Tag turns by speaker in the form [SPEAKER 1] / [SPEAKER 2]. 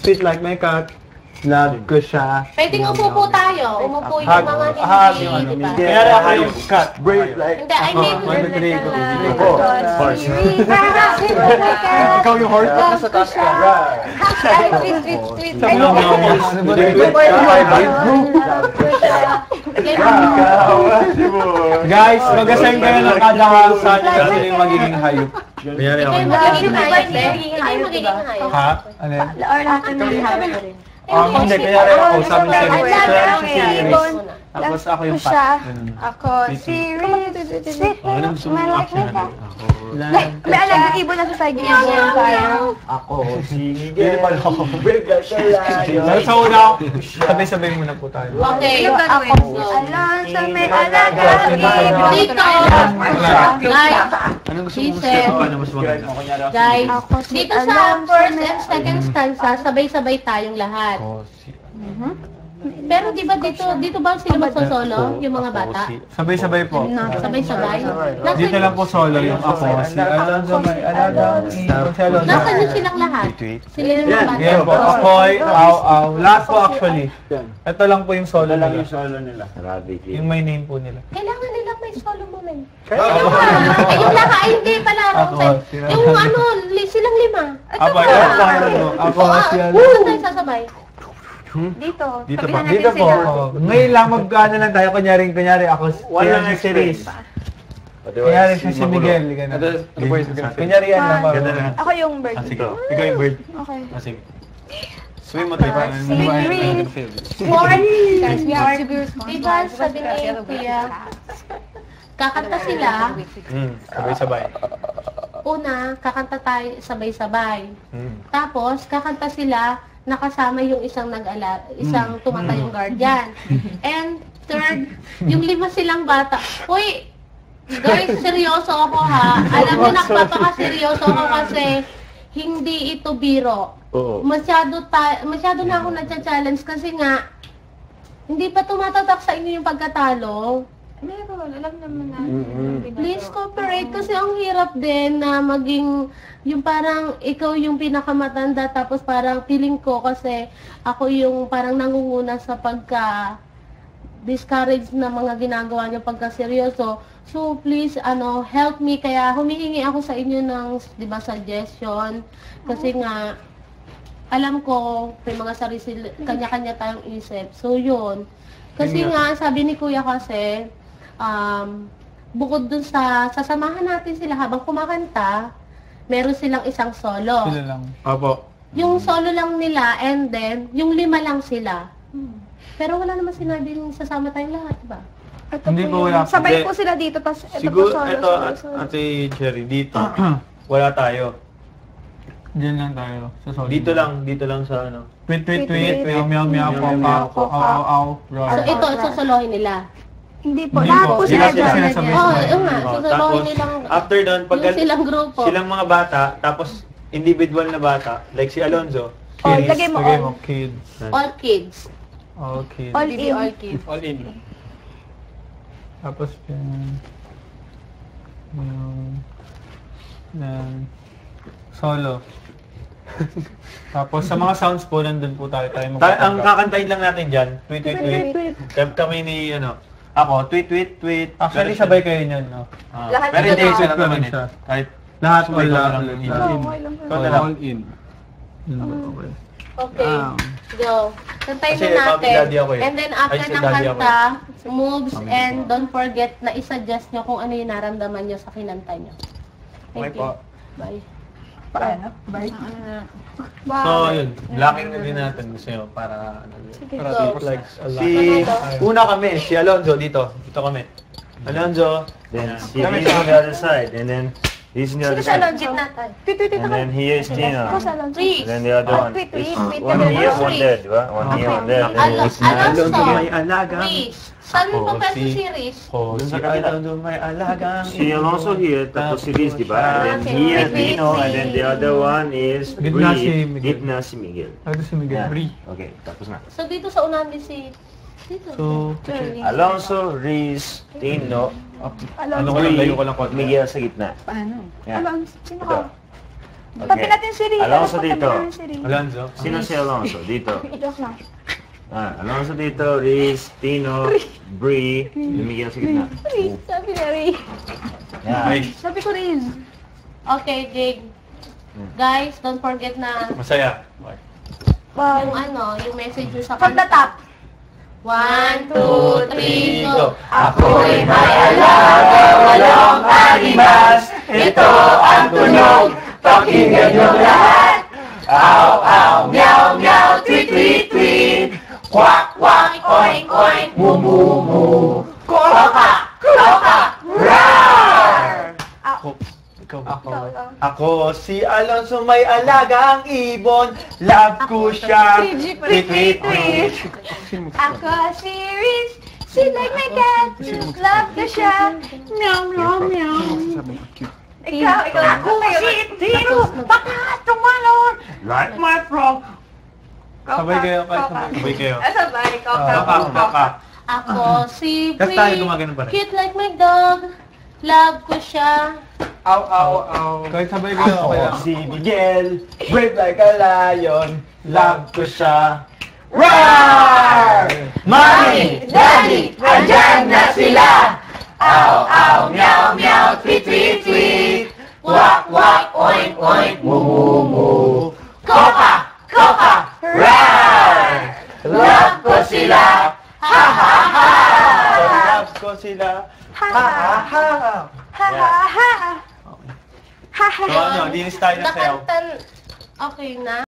[SPEAKER 1] sweet like my cat. Love ko siya.
[SPEAKER 2] Pwedeng umupo tayo. Umupo yung mga hindi, di ba?
[SPEAKER 1] Kaya ako yung cat. Brave like...
[SPEAKER 2] Hindi, I mean...
[SPEAKER 1] Horse. Ikaw yung horse? Nasa taas ka.
[SPEAKER 3] Sweet.
[SPEAKER 1] Guys, mag-assign kayo ng kada sa sino yung magiging hayop. Mayari ako.
[SPEAKER 2] Ikaw yung magiging hayop.
[SPEAKER 1] Ha? Ano yan?
[SPEAKER 3] Or lahat ng mga hayop rin.
[SPEAKER 1] Hindi, kaya ako sa amin series. Tapos ako yung cat.
[SPEAKER 3] Ako, series.
[SPEAKER 1] Anong gusto mong action?
[SPEAKER 3] May alagang ibon na sa side niya.
[SPEAKER 4] Ako, sige.
[SPEAKER 1] Sa una, sabay-sabay muna po tayo.
[SPEAKER 2] Okay.
[SPEAKER 3] Ako, Alonso, may alaga.
[SPEAKER 2] Dito. Guys.
[SPEAKER 1] Anong gusto mong step? Paano mas maganda?
[SPEAKER 2] Guys. Dito sa first and second stanza, sabay-sabay tayong lahat. Pero di ba dito ba sila magsosolo, yung mga bata?
[SPEAKER 1] Sabay-sabay po.
[SPEAKER 2] Sabay-sabay?
[SPEAKER 1] Dito lang po solo yung ako. Si Alonzo may alagang ibon. Si Alonzo.
[SPEAKER 2] Nasaan yung silang lahat? Sila yung mga bata?
[SPEAKER 1] Yan po. Ako'y, aw. Lahat po actually. Ito lang po yung solo nila. Yung may name po nila.
[SPEAKER 2] Kailangan nilang may solo moment. Yung lahat, ay hindi pala. Yung ano, silang lima.
[SPEAKER 1] Ako si Alonzo.
[SPEAKER 2] Saan tayo sasabay?
[SPEAKER 3] Dito.
[SPEAKER 1] Dito po. Dito po. Ngayon lang mag-ano lang tayo. Kunyari ako. Wala si series. Kunyari siya si Miguel. Kunyari yan lang.
[SPEAKER 3] Ako yung bird.
[SPEAKER 1] Sige. Ikaw yung bird.
[SPEAKER 3] Okay.
[SPEAKER 1] Sige. Swim mo tayo.
[SPEAKER 2] Diba sabi ni Kuya, kakanta sila.
[SPEAKER 1] Sabay-sabay.
[SPEAKER 2] Una, kakanta tayo sabay-sabay. Tapos, kakanta sila nakasama yung isang tumatayong guardian. And third, yung lima silang bata. Uy, guys, seryoso ako ha. Alam mo, nagpapakaseryoso ako kasi hindi ito biro. Masyado na ako nagcha-challenge kasi nga, hindi pa tumatatak sa inyo yung pagkatalo.
[SPEAKER 3] Meron, alam naman na.
[SPEAKER 2] Please cooperate kasi ang hirap din na maging yung parang ikaw yung pinakamatanda tapos parang feeling ko kasi ako yung parang nangunguna sa discourage na mga ginagawa niyo pagka seryoso. So please help me, kaya humihingi ako sa inyo ng 'di ba suggestion kasi nga alam ko may mga sarili kanya-kanya tayong isip. So yun. Kasi nga sabi ni Kuya kasi bukod dun sa sasamahan natin sila habang kumakanta, meron silang isang solo.
[SPEAKER 1] Sila lang. Opo.
[SPEAKER 2] Yung solo lang nila and then, yung lima lang sila. Pero wala naman sinabing sasama tayong lahat, diba?
[SPEAKER 1] Hindi po wala.
[SPEAKER 3] Sabay po sila dito, tapos ito po
[SPEAKER 5] Siguro,
[SPEAKER 3] solo.
[SPEAKER 5] ito, Ate Cherry, dito, wala tayo.
[SPEAKER 1] Diyan lang tayo. Sa solo.
[SPEAKER 5] Dito lang sa ano.
[SPEAKER 1] Tweet, meow, meow, pop, aw.
[SPEAKER 2] So ito, susolohin nila.
[SPEAKER 3] Hindi po,
[SPEAKER 1] Hindi
[SPEAKER 3] lahat
[SPEAKER 1] po.
[SPEAKER 3] po
[SPEAKER 1] Sila
[SPEAKER 3] sila dyan.
[SPEAKER 1] sabay.
[SPEAKER 2] Oo, yun nga.
[SPEAKER 5] Tapos,
[SPEAKER 2] Susolohin nilang,
[SPEAKER 5] after doon, pag
[SPEAKER 2] yung silang grupo.
[SPEAKER 5] silang mga bata, tapos individual na bata, like si Alonzo,
[SPEAKER 3] Oh, lagay mo
[SPEAKER 1] Lagay
[SPEAKER 3] all.
[SPEAKER 1] mo, kids.
[SPEAKER 2] All kids.
[SPEAKER 1] Okay.
[SPEAKER 3] All in.
[SPEAKER 1] All in. Tapos yung solo. Tapos sa mga sounds po, nandun po tayo
[SPEAKER 5] ang
[SPEAKER 1] magpapanggap.
[SPEAKER 5] kakantahin lang natin dyan, tweet. Kami ni, ako, tweet.
[SPEAKER 1] Actually, sabay kayo niyan, no?
[SPEAKER 3] Lahat
[SPEAKER 5] Pero hindi,
[SPEAKER 3] sila.
[SPEAKER 5] sila naman eh. Kahit
[SPEAKER 1] Lahat
[SPEAKER 5] sabay
[SPEAKER 1] wala.
[SPEAKER 5] ko lang. Ikaw na lang.
[SPEAKER 1] Okay.
[SPEAKER 2] Okay. Go. Kantayin
[SPEAKER 5] Kasi
[SPEAKER 2] na
[SPEAKER 5] Mommy, Daddy ako
[SPEAKER 2] natin.
[SPEAKER 5] eh.
[SPEAKER 2] And then after
[SPEAKER 5] Ay, si
[SPEAKER 2] ng
[SPEAKER 5] Daddy ako
[SPEAKER 2] kanta, moves, and don't forget na i-suggest nyo kung ano yung naramdaman nyo sa kinanta nyo. Thank you. Bye.
[SPEAKER 3] Paano? Bye.
[SPEAKER 5] So, yun. Blocking na din natin gusto nyo para
[SPEAKER 2] Go.
[SPEAKER 5] like una kami, si Alonzo dito. Dito kami. Alonzo.
[SPEAKER 4] Then see he's on the other side, and then he's on the other
[SPEAKER 3] Sa
[SPEAKER 4] side.
[SPEAKER 3] Alonso. Tweet
[SPEAKER 4] And then here is Tina.
[SPEAKER 3] sa Alonso.
[SPEAKER 4] And then the other one.
[SPEAKER 3] Tweet.
[SPEAKER 4] One here, one there, di ba? One here, one there. And then
[SPEAKER 2] Alonso.
[SPEAKER 1] alaga.
[SPEAKER 2] Please. Saan mo pa pwede si Riz?
[SPEAKER 5] Si Alonzo may alagang
[SPEAKER 4] si Alonso here, tapos si Riz, di ba? And then here, Tino, and then the other one is
[SPEAKER 1] Gitna si Miguel.
[SPEAKER 4] Gitna si Miguel.
[SPEAKER 1] Ito si Miguel.
[SPEAKER 4] Yeah.
[SPEAKER 1] Bree.
[SPEAKER 4] Okay, tapos na.
[SPEAKER 2] So dito sa unahan din si... Dito.
[SPEAKER 1] So,
[SPEAKER 4] Alonso, Riz, Tino,
[SPEAKER 5] Ano ko lang, layo ko lang konti.
[SPEAKER 4] Miguel sa gitna.
[SPEAKER 3] Paano?
[SPEAKER 4] Yeah.
[SPEAKER 3] Alonso, sino
[SPEAKER 4] Ito.
[SPEAKER 3] ka? Tabi natin si Riz.
[SPEAKER 4] Alonso
[SPEAKER 3] Tabi
[SPEAKER 4] dito.
[SPEAKER 3] natin si Riz.
[SPEAKER 5] Alonzo.
[SPEAKER 4] Sino si Alonso? Dito.
[SPEAKER 3] Joke lang.
[SPEAKER 4] Alonso dito, Riz, Tino, Bree. Lumigyan sa gitna.
[SPEAKER 3] Riz, sabi na Riz.
[SPEAKER 4] Yan.
[SPEAKER 5] Ay,
[SPEAKER 3] Sabi ko Riz.
[SPEAKER 2] Okay, Jig. Guys, don't forget na
[SPEAKER 5] masaya.
[SPEAKER 2] yung yung message nyo sa
[SPEAKER 3] From the top.
[SPEAKER 2] 1, 2, 3, go!
[SPEAKER 1] Ako'y may alaga, walang animas. Ito ang tunog, pakinggan niyo lahat. Aw, aw, meow, meow, tweet, tweet, tweet. Quack, quack, oink, oink, moo, moo, moo. Koka, koka, roar! Ako si Alonso, may alagang ibon. Love ko siya. Tweet, tweet, tweet.
[SPEAKER 3] Ako si Riz. She like my cat. Love ko siya. Meow, meow, meow. Ikaw. Ako si Tino. Baka tumalon.
[SPEAKER 4] Like my frog.
[SPEAKER 5] Sabay kayo, sabay kayo.
[SPEAKER 3] Sabay,
[SPEAKER 5] Baka.
[SPEAKER 2] Ako si
[SPEAKER 5] Kasi tayo
[SPEAKER 2] Bree.
[SPEAKER 5] gumagano pa rin.
[SPEAKER 2] Cute like my dog. Love ko siya.
[SPEAKER 1] Aw, aw, aw.
[SPEAKER 5] Kahit sabay kayo, okay lang.
[SPEAKER 1] Si Miguel, brave like a lion. Love ko siya. Roar! Mommy, Daddy, andyan na sila. Aw, aw, meow, meow, tweet, tweet, tweet. Wak, wak, oink, oink, moo, moo, moo. Koka, koka, roar! Love ko sila. Ha, ha, ha! Love ko sila. Ha, ha, ha!
[SPEAKER 3] Ha ha ha. Ha ha
[SPEAKER 5] So ano, linis tayo ng sayaw.
[SPEAKER 2] Nakantan. Okay na.